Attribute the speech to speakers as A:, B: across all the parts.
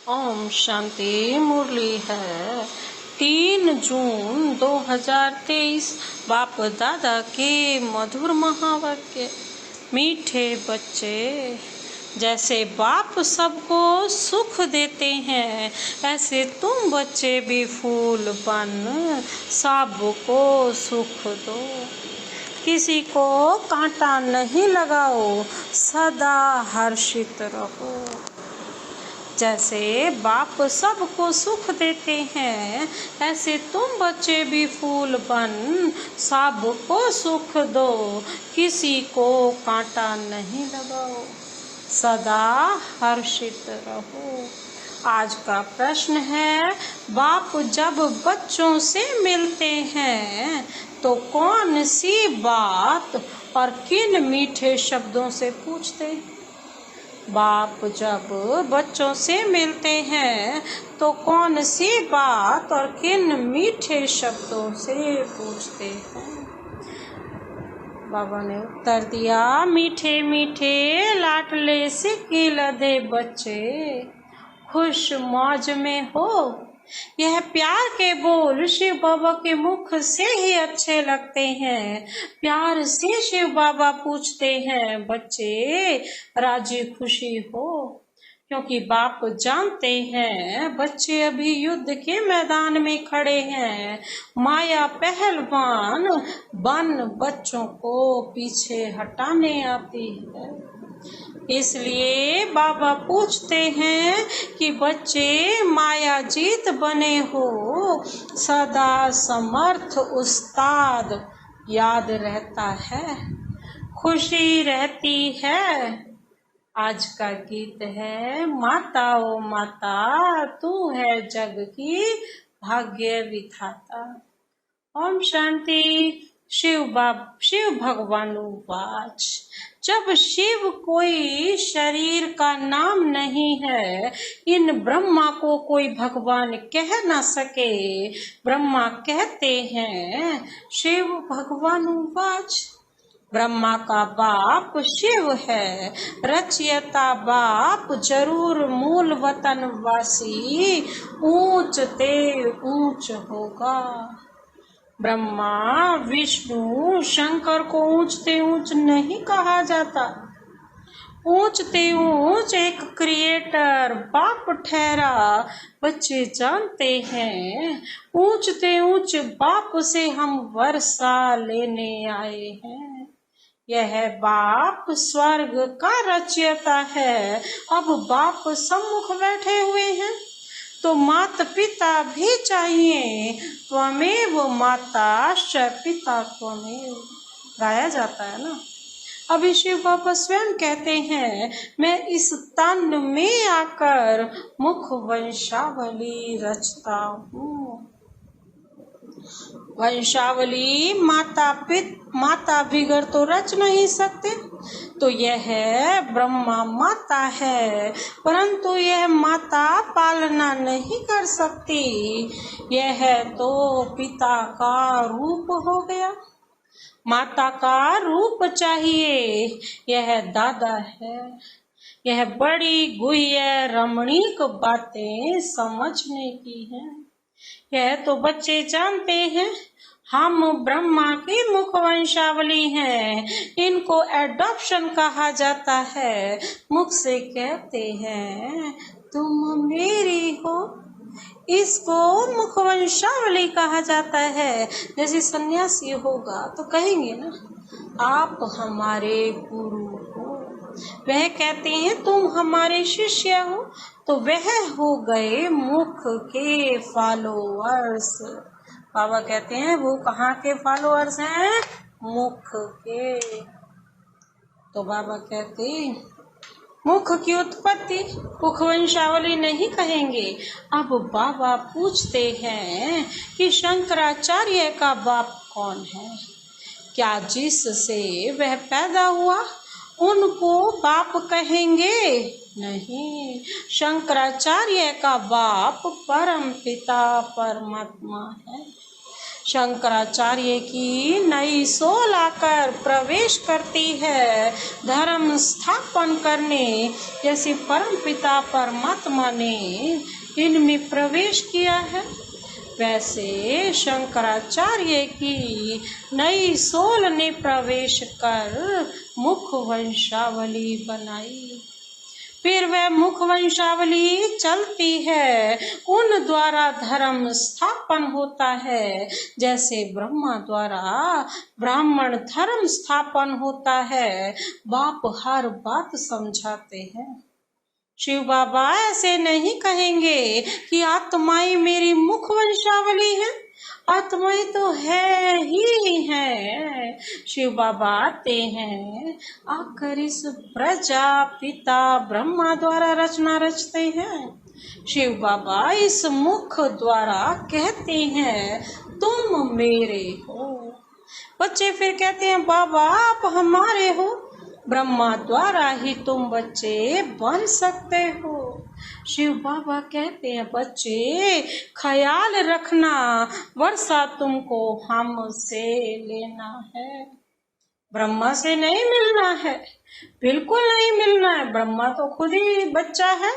A: ओम शांति। मुरली है 3 जून 2023। बाप दादा के मधुर महावाक्य। मीठे बच्चे, जैसे बाप सबको सुख देते हैं, ऐसे तुम बच्चे भी फूल बन सबको सुख दो। किसी को कांटा नहीं लगाओ, सदा हर्षित रहो। जैसे बाप सबको सुख देते हैं, ऐसे तुम बच्चे भी फूल बन सबको सुख दो। किसी को कांटा नहीं लगाओ, सदा हर्षित रहो। आज का प्रश्न है, बाप जब बच्चों से मिलते हैं तो कौन सी बात और किन मीठे शब्दों से पूछते हैं? बाप जब बच्चों से मिलते हैं तो कौन सी बात और किन मीठे शब्दों से पूछते हैं? बाबा ने उत्तर दिया, मीठे मीठे लाडले से लदे बच्चे खुश मौज में हो। यह प्यार के बोल शिव बाबा के मुख से ही अच्छे लगते हैं। प्यार से शिव बाबा पूछते हैं, बच्चे राजी खुशी हो? क्योंकि बाप जानते हैं बच्चे अभी युद्ध के मैदान में खड़े हैं। माया पहलवान बन बच्चों को पीछे हटाने आती है। इसलिए बाबा पूछते हैं कि बच्चे माया जीत बने हो, सदा समर्थ उस्ताद याद रहता है, खुशी रहती है। आज का गीत है, माता ओ माता तू है जग की भाग्य विधाता। ओम शांति। शिव भगवान वाच। जब शिव कोई शरीर का नाम नहीं है, इन ब्रह्मा को कोई भगवान कह ना सके। ब्रह्मा कहते हैं, शिव भगवान वाच। ब्रह्मा का बाप शिव है, रचयिता बाप जरूर मूल वतन वासी ऊंच ते ऊंच होगा। ब्रह्मा विष्णु शंकर को ऊंचते ऊंच नहीं कहा जाता। ऊंचते ऊंच एक क्रिएटर बाप ठहरा। बच्चे जानते हैं, ऊंचते ऊंच बाप से हम वर्षा लेने आए हैं। यह बाप स्वर्ग का रचयिता है। अब बाप सम्मुख बैठे हुए हैं तो माता पिता भी चाहिए। त्वमेव माता च पिता त्वमेव गाया जाता है ना। अभी शिव बाबा स्वयं कहते हैं, मैं इस तन में आकर मुख वंशावली रचता हूँ। वंशावली माता बिगड़ तो रच नहीं सकते। तो यह ब्रह्मा माता है, परंतु यह माता पालना नहीं कर सकती। यह तो पिता का रूप हो गया। माता का रूप चाहिए। यह दादा है। यह बड़ी गुह्य रमणीक बातें समझने की हैं। यह तो बच्चे जानते हैं, हम ब्रह्मा की मुख वंशावली हैं। इनको एडॉप्शन कहा जाता है। मुख से कहते हैं, तुम मेरी हो। इसको मुख वंशावली कहा जाता है। जैसे सन्यासी होगा तो कहेंगे ना, आप हमारे गुरु हो। वह कहते हैं, तुम हमारे शिष्य हो, तो वह हो गए मुख के फॉलोअर्स। बाबा कहते हैं, वो कहाँ के फॉलोअर्स हैं? मुख के। तो बाबा कहते, मुख की उत्पत्ति मुख वंशावली नहीं कहेंगे। अब बाबा पूछते हैं कि शंकराचार्य का बाप कौन है? क्या जिससे वह पैदा हुआ उनको बाप कहेंगे? नहीं, शंकराचार्य का बाप परम पिता परमात्मा है। शंकराचार्य की नई सोल आकर प्रवेश करती है धर्म स्थापन करने, जैसे परमपिता परमात्मा ने इनमें प्रवेश किया है, वैसे शंकराचार्य की नई सोल ने प्रवेश कर मुख वंशावली बनाई। फिर वह मुख वंशावली चलती है, उन द्वारा धर्म स्थापन होता है, जैसे ब्रह्मा द्वारा ब्राह्मण धर्म स्थापन होता है। बाप हर बात समझाते हैं। शिव बाबा ऐसे नहीं कहेंगे कि आत्माएं मेरी मुख वंशावली है, आत्माएं तो है ही है। शिव बाबा आते हैं, आकर इस प्रजापिता ब्रह्मा द्वारा रचना रचते हैं। शिव बाबा इस मुख द्वारा कहते हैं तुम मेरे हो। बच्चे फिर कहते हैं बाबा आप हमारे हो, ब्रह्मा द्वारा ही तुम बच्चे बन सकते हो। शिव बाबा कहते हैं बच्चे ख्याल रखना, वर्षा तुमको हमसे लेना है, ब्रह्मा से नहीं मिलना है, बिल्कुल नहीं मिलना है। ब्रह्मा तो खुद ही बच्चा है,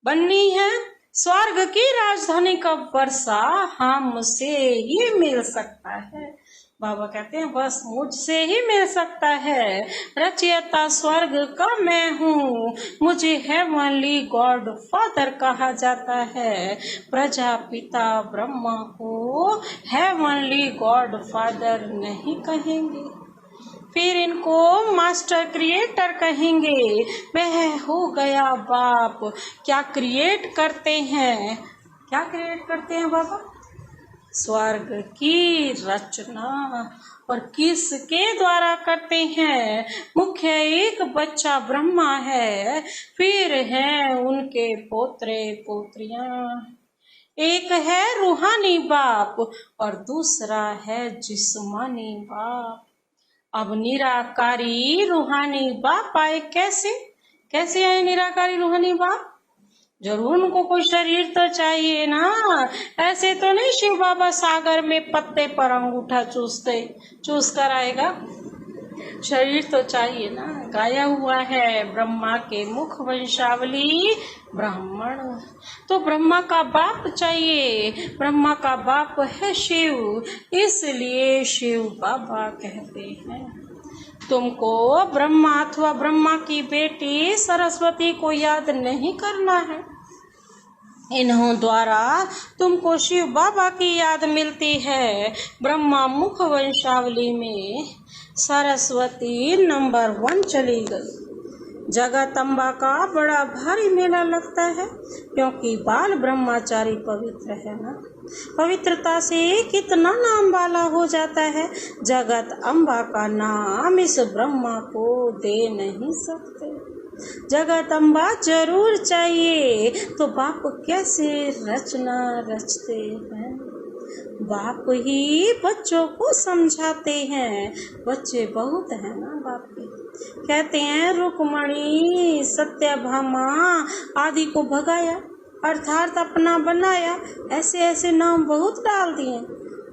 A: बननी है। स्वर्ग की राजधानी का वर्षा हमसे ही मिल सकता है। बाबा कहते हैं बस मुझसे ही मिल सकता है। रचयिता स्वर्ग का मैं हूँ, मुझे हेवनली गॉड फादर कहा जाता है। प्रजापिता ब्रह्मा को हेवनली गॉड फादर नहीं कहेंगे, फिर इनको मास्टर क्रिएटर कहेंगे। वह हो गया बाप। क्या क्रिएट करते हैं, क्या क्रिएट करते हैं बाबा? स्वर्ग की रचना। और किसके द्वारा करते हैं? मुख्य एक बच्चा ब्रह्मा है, फिर हैं उनके पोत्रे पोत्रियां। एक है रूहानी बाप और दूसरा है जिस्मानी बाप। अब निराकारी रूहानी बाप आए कैसे? कैसे आए निराकारी रूहानी बाप? जरूर उनको कोई शरीर तो चाहिए ना। ऐसे तो नहीं शिव बाबा सागर में पत्ते पर अंगूठा चूस कर आएगा। शरीर तो चाहिए ना। गाया हुआ है ब्रह्मा के मुख वंशावली ब्राह्मण, तो ब्रह्मा का बाप चाहिए। ब्रह्मा का बाप है शिव, इसलिए शिव बाबा कहते हैं तुमको ब्रह्मा अथवा ब्रह्मा की बेटी सरस्वती को याद नहीं करना है। इन्हों द्वारा तुमको शिव बाबा की याद मिलती है। ब्रह्मा मुख वंशावली में सरस्वती नंबर 1 चली गई। जगदम्बा का बड़ा भारी मेला लगता है, क्योंकि बाल ब्रह्मचारी पवित्र है ना। पवित्रता से कितना नाम वाला हो जाता है। जगत अम्बा का नाम इस ब्रह्मा को दे नहीं सकते। जगत अम्बा जरूर चाहिए, तो बाप कैसे रचना रचते हैं? बाप ही बच्चों को समझाते हैं। बच्चे बहुत हैं ना बाप के। कहते हैं रुक्मणी सत्यभामा आदि को भगाया, अर्थात अपना बनाया। ऐसे ऐसे नाम बहुत डाल दिए।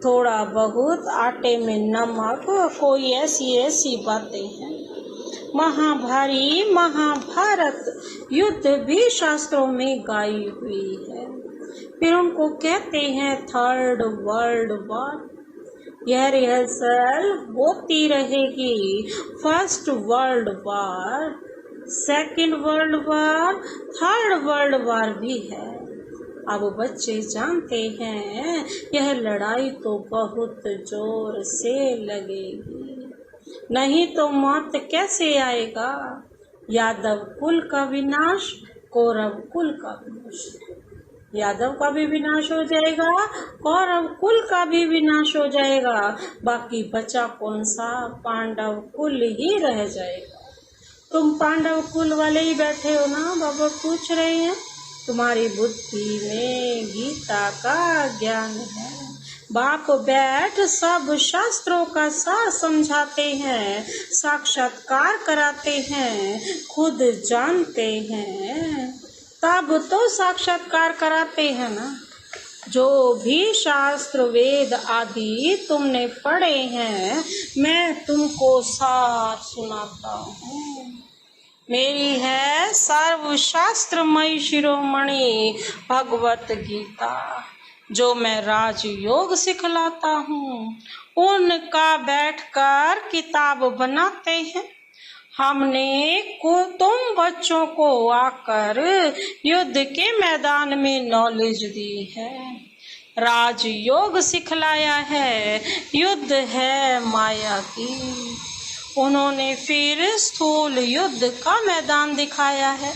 A: थोड़ा बहुत आटे में नमक, कोई ऐसी ऐसी बातें हैं। महाभारी महाभारत युद्ध भी शास्त्रों में गाई हुई है। फिर उनको कहते हैं 3rd वर्ल्ड वॉर। यह रिहर्सल होती रहेगी। 1st world war, 2nd world war, 3rd world war भी है। अब बच्चे जानते हैं यह लड़ाई तो बहुत जोर से लगेगी, नहीं तो मौत कैसे आएगा। यादव कुल का विनाश, कौरव कुल का विनाश। यादव का भी विनाश हो जाएगा, कौरव कुल का भी विनाश हो जाएगा। बाकी बचा कौन सा? पांडव कुल ही रह जाएगा। तुम पांडव कुल वाले ही बैठे हो ना, बाबा पूछ रहे हैं। तुम्हारी बुद्धि में गीता का ज्ञान है। बाप बैठ सब शास्त्रों का सार समझाते हैं, साक्षात्कार कराते हैं, खुद जानते हैं, तब तो साक्षात्कार कराते हैं ना। जो भी शास्त्र वेद आदि तुमने पढ़े हैं मैं तुमको सार सुनाता हूँ। मेरी है सर्वशास्त्रमयी शिरोमणि भगवत गीता, जो मैं राजयोग सिखलाता हूँ उनका बैठकर किताब बनाते हैं। हमने तुम बच्चों को आकर युद्ध के मैदान में नॉलेज दी है, राजयोग सिखलाया है, युद्ध है माया की। उन्होंने फिर स्थूल युद्ध का मैदान दिखाया है।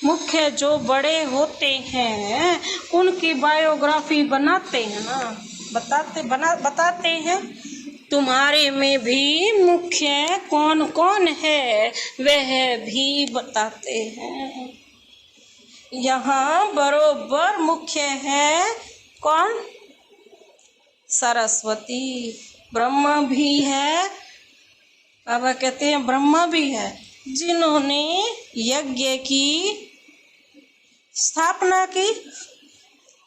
A: मुख्य जो बड़े होते हैं उनकी बायोग्राफी बनाते हैं ना, बताते हैं। तुम्हारे में भी मुख्य कौन कौन है वह भी बताते हैं। यहाँ बरोबर मुख्य है कौन? सरस्वती। ब्रह्मा भी है, बाबा कहते हैं ब्रह्मा भी है, जिन्होंने यज्ञ की स्थापना की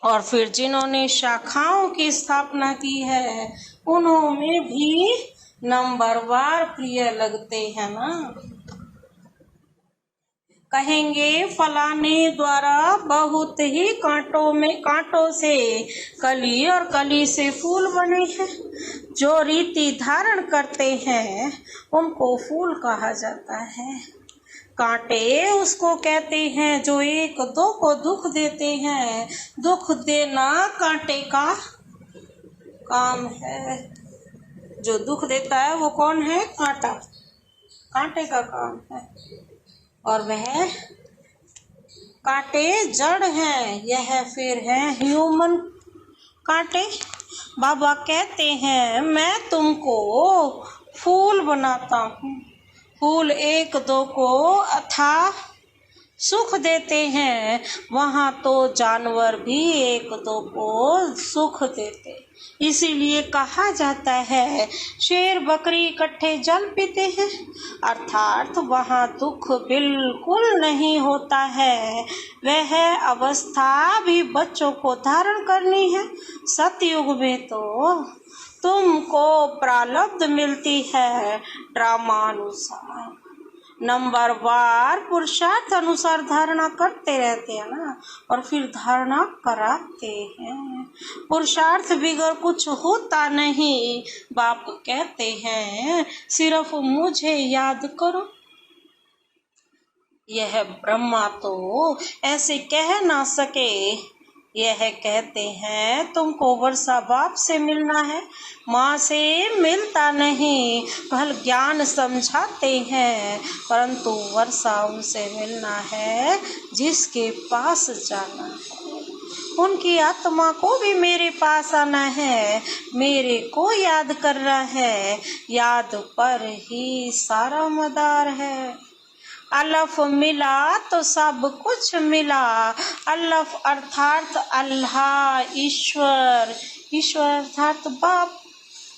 A: और फिर जिन्होंने शाखाओं की स्थापना की है उन्होंने भी नंबरवार प्रिय लगते हैं ना। कहेंगे फलाने द्वारा बहुत ही कांटों से कली और कली से फूल बने हैं। जो रीति धारण करते हैं उनको फूल कहा जाता है। कांटे उसको कहते हैं जो एक दो को दुख देते हैं। दुख देना कांटे का काम है। जो दुख देता है वो कौन है? कांटा। कांटे का काम है और वह कांटे जड़ हैं। यह फिर है ह्यूमन कांटे। बाबा कहते हैं मैं तुमको फूल बनाता हूँ। फूल एक दो को अथाह सुख देते हैं, वहाँ तो जानवर भी एक दो को सुख देते। इसीलिए कहा जाता है शेर बकरी इकट्ठे जल पीते हैं, अर्थात वहाँ दुख बिल्कुल नहीं होता है। वह अवस्था भी बच्चों को धारण करनी है। सतयुग में तो तुमको प्रारब्ध मिलती है ड्रामानुसार, नंबरवार पुरुषार्थ अनुसार धारणा करते रहते हैं ना, और फिर धारणा कराते हैं। पुरुषार्थ बिगड़ कुछ होता नहीं। बाप कहते हैं सिर्फ मुझे याद करो। यह ब्रह्मा तो ऐसे कह ना सके। यह कहते हैं तुमको वर्षा बाप से मिलना है, माँ से मिलता नहीं। भल ज्ञान समझाते हैं परंतु वर्षा उनसे मिलना है जिसके पास जाना है। उनकी आत्मा को भी मेरे पास आना है, मेरे को याद करना है। याद पर ही सारा मदार है। अलफ मिला तो सब कुछ मिला। अलफ अर्थात अल्लाह, ईश्वर। ईश्वर अर्थात बाप।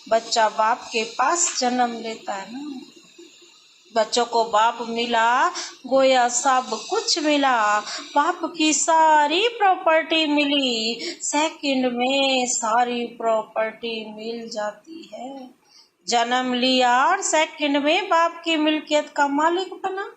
A: बच्चा बाप के पास जन्म लेता है ना। बच्चों को बाप मिला गोया सब कुछ मिला। बाप की सारी प्रॉपर्टी मिली, सेकंड में सारी प्रॉपर्टी मिल जाती है। जन्म लिया और सेकंड में बाप की मिल्कियत का मालिक बना।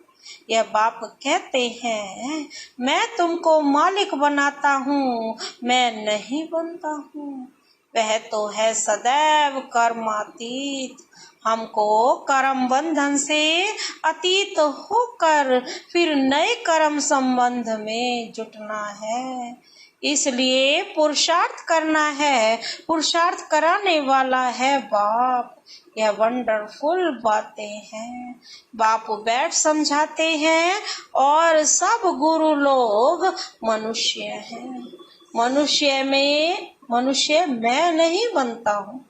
A: यह बाप कहते हैं मैं तुमको मालिक बनाता हूँ, मैं नहीं बनता हूँ। वह तो है सदैव कर्मातीत। हमको कर्म बंधन से अतीत होकर फिर नए कर्म संबंध में जुटना है। इसलिए पुरुषार्थ करना है। पुरुषार्थ कराने वाला है बाप। यह वंडरफुल बातें हैं। बाप बैठ समझाते हैं और सब गुरु लोग मनुष्य हैं। मनुष्य मैं नहीं बनता हूँ,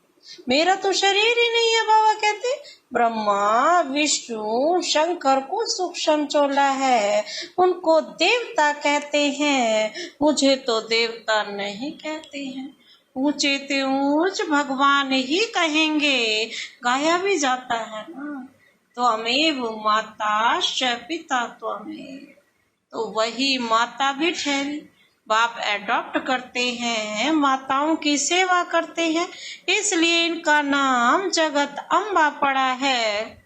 A: मेरा तो शरीर ही नहीं है। बाबा कहते ब्रह्मा विष्णु शंकर को सूक्ष्म चोला है, उनको देवता कहते हैं। मुझे तो देवता नहीं कहते हैं। ऊंचे ते ऊंच भगवान ही कहेंगे। गाया भी जाता है ना, त्वमेव माता च पिता त्वमेव। तो वही माता भी ठहरी, बाप एडॉप्ट करते हैं, माताओं की सेवा करते हैं, इसलिए इनका नाम जगत अम्बा पड़ा है।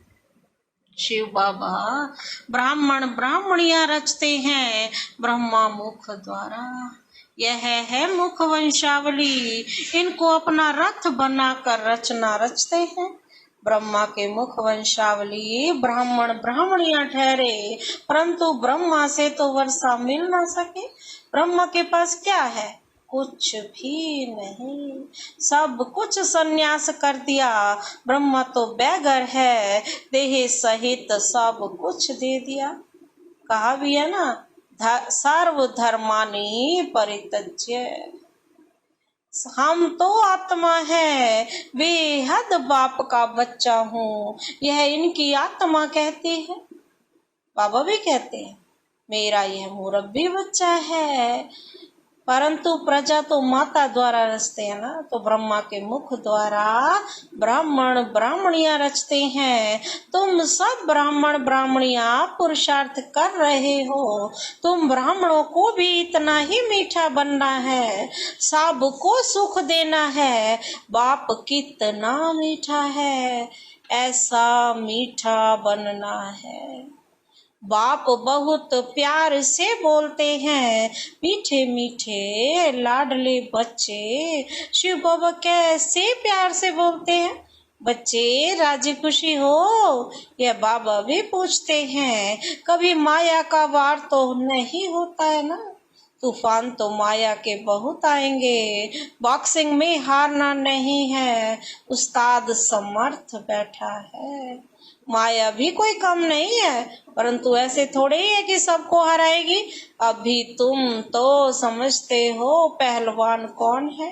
A: शिव बाबा ब्राह्मण ब्राह्मणियां रचते हैं ब्रह्मा मुख द्वारा। यह है मुख वंशावली, इनको अपना रथ बनाकर रचना रचते हैं। ब्रह्मा के मुख वंशावली ब्राह्मण ब्राह्मणियां ठहरे, परंतु ब्रह्मा से तो वर्षा मिल ना सके। ब्रह्मा के पास क्या है? कुछ भी नहीं, सब कुछ संन्यास कर दिया। ब्रह्मा तो बैगर है, देह सहित सब कुछ दे दिया। कहा भी है ना, सर्वधर्मानि परित्यज्य। हम तो आत्मा है, बेहद बाप का बच्चा हूँ, यह इनकी आत्मा कहती है। बाबा भी कहते हैं मेरा यह मुरब्बी बच्चा है, परंतु प्रजा तो माता द्वारा रचते हैं ना, तो ब्रह्मा के मुख द्वारा ब्राह्मण ब्राह्मणियां रचते हैं। तुम सब ब्राह्मण ब्राह्मणियां पुरुषार्थ कर रहे हो, तुम ब्राह्मणों को भी इतना ही मीठा बनना है, सबको सुख देना है। बाप कितना मीठा है, ऐसा मीठा बनना है। बाप बहुत प्यार से बोलते हैं, मीठे मीठे लाडले बच्चे। शिव बाबा कैसे प्यार से बोलते हैं, बच्चे राजी खुशी हो? यह बाबा भी पूछते हैं। कभी माया का वार तो नहीं होता है ना, तूफान तो माया के बहुत आएंगे, बॉक्सिंग में हारना नहीं है, उस्ताद समर्थ बैठा है। माया भी कोई कम नहीं है, परंतु ऐसे थोड़े ही है कि सबको हराएगी। अभी तुम तो समझते हो पहलवान कौन है।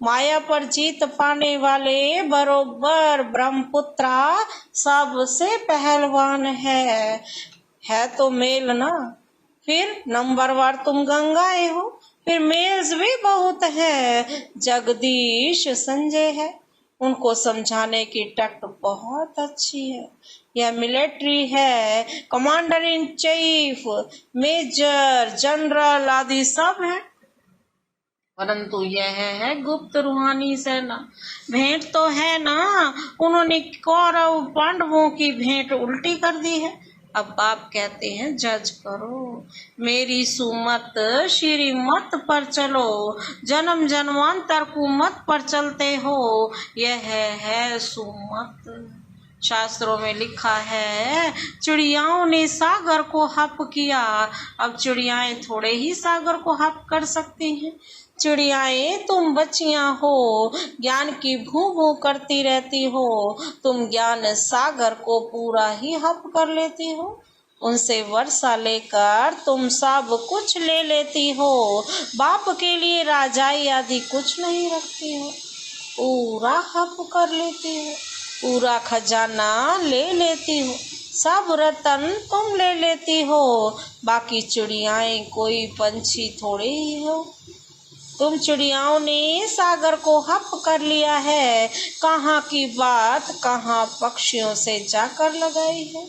A: माया पर जीत पाने वाले बरोबर ब्रह्मपुत्रा सबसे पहलवान है तो मेल ना। फिर नंबरवार तुम गंगाएं हो, फिर मेल्स भी बहुत है। जगदीश संजय है, उनको समझाने की टैक्ट बहुत अच्छी है। यह मिलिट्री है, commander in chief, major general आदि सब है, परंतु यह है गुप्त रूहानी सेना। भेंट तो है ना, उन्होंने कौरव पांडवों की भेंट उल्टी कर दी है। अब बाप कहते हैं जज करो, मेरी सुमत श्रीमत पर चलो, जन्म जन्मांतर कुमत पर चलते हो, यह है सुमत। शास्त्रों में लिखा है चिड़ियाओं ने सागर को हप किया। अब चिड़ियाएं थोड़े ही सागर को हप कर सकती हैं। चिड़ियाएं तुम बच्चियां हो, ज्ञान की भू भू करती रहती हो, तुम ज्ञान सागर को पूरा ही हप कर लेती हो। उनसे वर्षा लेकर तुम सब कुछ ले लेती हो, बाप के लिए राजाई आदि कुछ नहीं रखती हो, पूरा हप कर लेती हो, पूरा खजाना ले लेती हो, सब रतन तुम ले लेती हो। बाकी चिड़ियाएं कोई पंछी थोड़े ही हो। तुम चिड़ियाओं ने सागर को हप कर लिया है, कहाँ की बात कहाँ पक्षियों से जाकर लगाई है।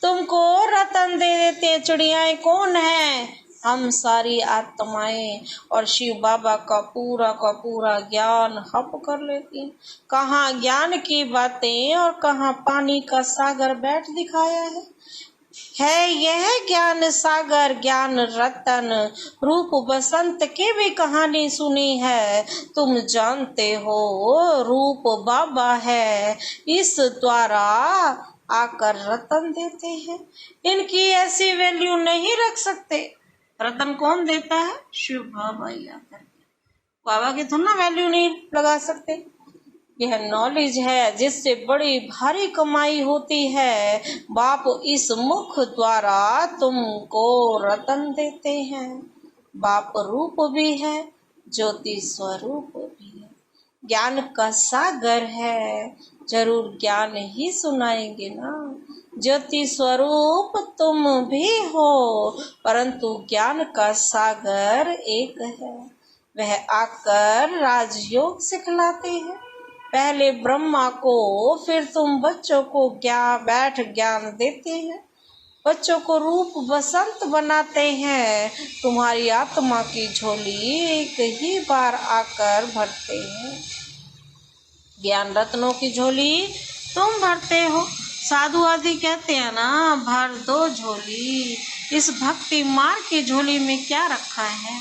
A: तुमको रतन दे देते चिड़ियाएं कौन है? हम सारी आत्माएं, और शिव बाबा का पूरा ज्ञान हप कर लेती हैं। कहाँ ज्ञान की बातें और कहाँ पानी का सागर बैठ दिखाया है यह ज्ञान सागर ज्ञान रतन। रूप बसंत की भी कहानी सुनी है, तुम जानते हो रूप बाबा है, इस द्वारा आकर रतन देते हैं। इनकी ऐसी वैल्यू नहीं रख सकते। रतन कौन देता है? शिव बाबा ही आकर। बाबा की थोड़ा ना वैल्यू नहीं लगा सकते। यह नॉलेज है जिससे बड़ी भारी कमाई होती है। बाप इस मुख द्वारा तुमको रतन देते हैं। बाप रूप भी है, ज्योति स्वरूप भी है, ज्ञान का सागर है, जरूर ज्ञान ही सुनाएंगे ना। ज्योति स्वरूप तुम भी हो, परंतु ज्ञान का सागर एक है, वह आकर राजयोग सिखलाते हैं। पहले ब्रह्मा को, फिर तुम बच्चों को ज्ञान देते हैं। बच्चों को रूप बसंत बनाते हैं, तुम्हारी आत्मा की झोली एक ही बार आकर भरते हैं। ज्ञान रत्नों की झोली तुम भरते हो, साधु आदि कहते हैं ना भर दो झोली। इस भक्ति मार्ग की झोली में क्या रखा है?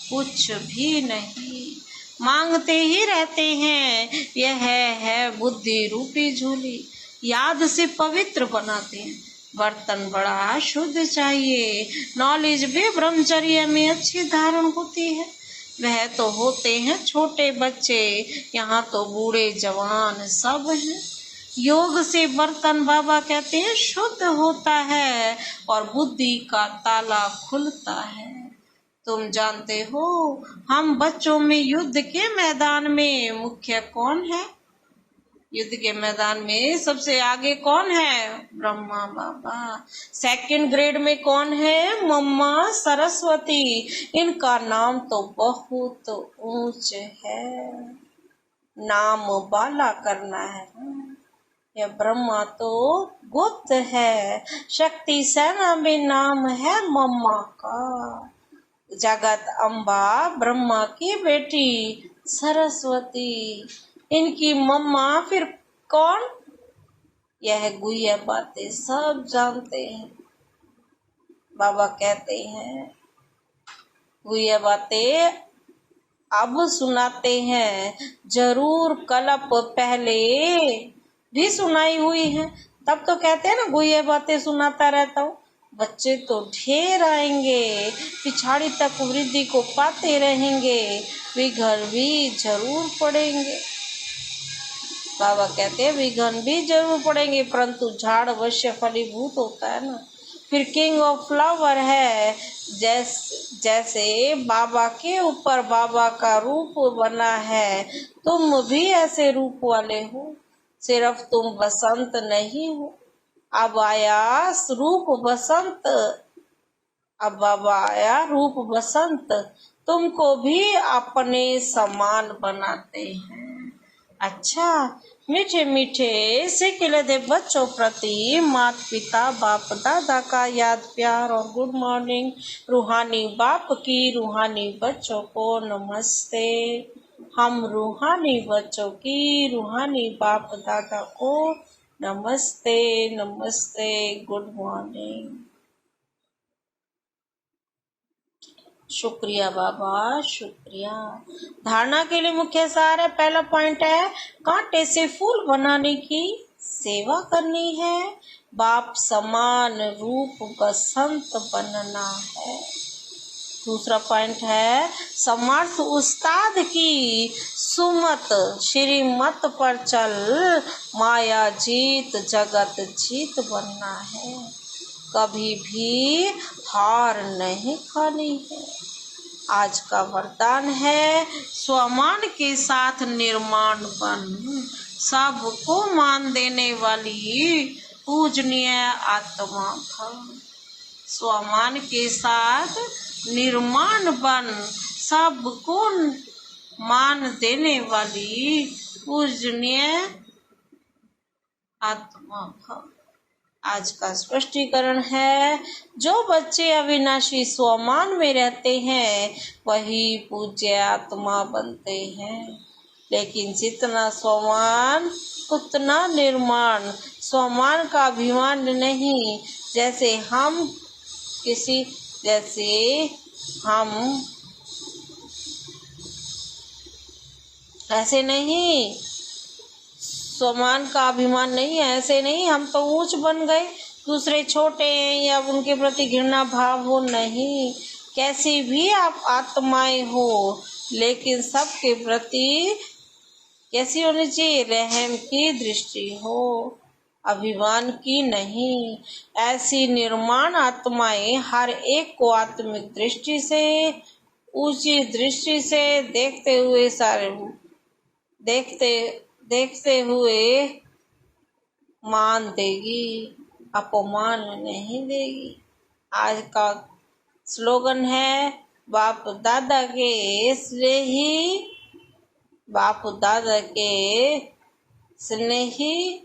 A: कुछ भी नहीं, मांगते ही रहते हैं। यह है बुद्धि रूपी झोली, याद से पवित्र बनाते हैं। बर्तन बड़ा शुद्ध चाहिए, नॉलेज भी ब्रह्मचर्य में अच्छी धारण होती है। वह तो होते हैं छोटे बच्चे, यहाँ तो बूढ़े जवान सब हैं। योग से बर्तन बाबा कहते हैं शुद्ध होता है और बुद्धि का ताला खुलता है। तुम जानते हो हम बच्चों में युद्ध के मैदान में मुख्य कौन है? युद्ध के मैदान में सबसे आगे कौन है? ब्रह्मा बाबा। सेकंड ग्रेड में कौन है? मम्मा सरस्वती। इनका नाम तो बहुत ऊंच है, नाम बाला करना है। यह ब्रह्मा तो गुप्त है, शक्ति सेना में नाम है मम्मा का। जगत अम्बा ब्रह्मा की बेटी सरस्वती, इनकी मम्मा फिर कौन? यह गुह्य बातें सब जानते हैं। बाबा कहते हैं गुह्य बातें अब सुनाते हैं, जरूर कल्प पहले भी सुनाई हुई है। तब तो कहते हैं ना गुह्य बातें सुनाता रहता हूँ। बच्चे तो ढेर आएंगे, पिछाड़ी तक वृद्धि को पाते रहेंगे, विघ्न भी जरूर पड़ेंगे। बाबा कहते हैं विघ्न भी जरूर पड़ेंगे, परंतु झाड़ अवश्य फलीभूत होता है ना। फिर किंग ऑफ फ्लावर है, जैसे बाबा के ऊपर बाबा का रूप बना है, तुम भी ऐसे रूप वाले हो। सिर्फ तुम बसंत नहीं हो, अब आया रूप बसंत, अब बाबा आया रूप बसंत, तुमको भी अपने समान बनाते हैं। अच्छा, मीठे मीठे सिखिले दे बच्चों प्रति माता पिता बाप दादा का याद प्यार और गुड मॉर्निंग। रूहानी बाप की रूहानी बच्चों को नमस्ते। हम रूहानी बच्चों की रूहानी बाप दादा को नमस्ते नमस्ते, गुड मॉर्निंग। शुक्रिया बाबा, शुक्रिया। धारणा के लिए मुख्य सार है, पहला पॉइंट है कांटे से फूल बनाने की सेवा करनी है, बाप समान रूप बसंत बनना है। दूसरा पॉइंट है समर्थ उस्ताद की सुमत श्रीमत पर चल, माया जीत जगत जीत बनना है, कभी भी हार नहीं खानी है। आज का वरदान है स्वमान के साथ निर्माण बन, सबको मान देने वाली पूजनीय आत्मा भव। स्वमान के साथ निर्माण बन, सबको मान देने वाली पूजनीय आत्मा भव। आज का स्पष्टीकरण है, जो बच्चे अविनाशी स्वमान में रहते हैं वही पूज्य आत्मा बनते हैं, लेकिन जितना स्वमान उतना निर्माण। स्वमान का अभिमान नहीं, जैसे हम ऐसे नहीं, स्वमान का अभिमान नहीं है, ऐसे नहीं हम तो ऊंच बन गए, दूसरे छोटे हैं या उनके प्रति घृणा भाव हो, नहीं। कैसी भी आप आत्माएं हो, लेकिन सबके प्रति कैसी होनी चाहिए? रहम की दृष्टि हो, अभिमान की नहीं। ऐसी निर्माण आत्माएं हर एक को आत्मिक दृष्टि से, ऊंची दृष्टि से देखते हुए मान देगी, अपमान नहीं देगी। आज का स्लोगन है बाप दादा के स्नेही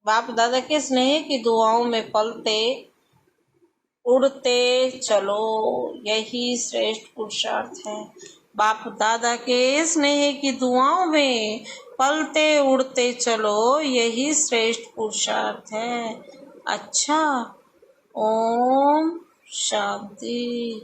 A: बाप दादा के स्नेह की दुआओं में पलते उड़ते चलो, यही श्रेष्ठ पुरुषार्थ है। बाप दादा के स्नेह की दुआओं में पलते उड़ते चलो, यही श्रेष्ठ पुरुषार्थ है। अच्छा, ओम शांति।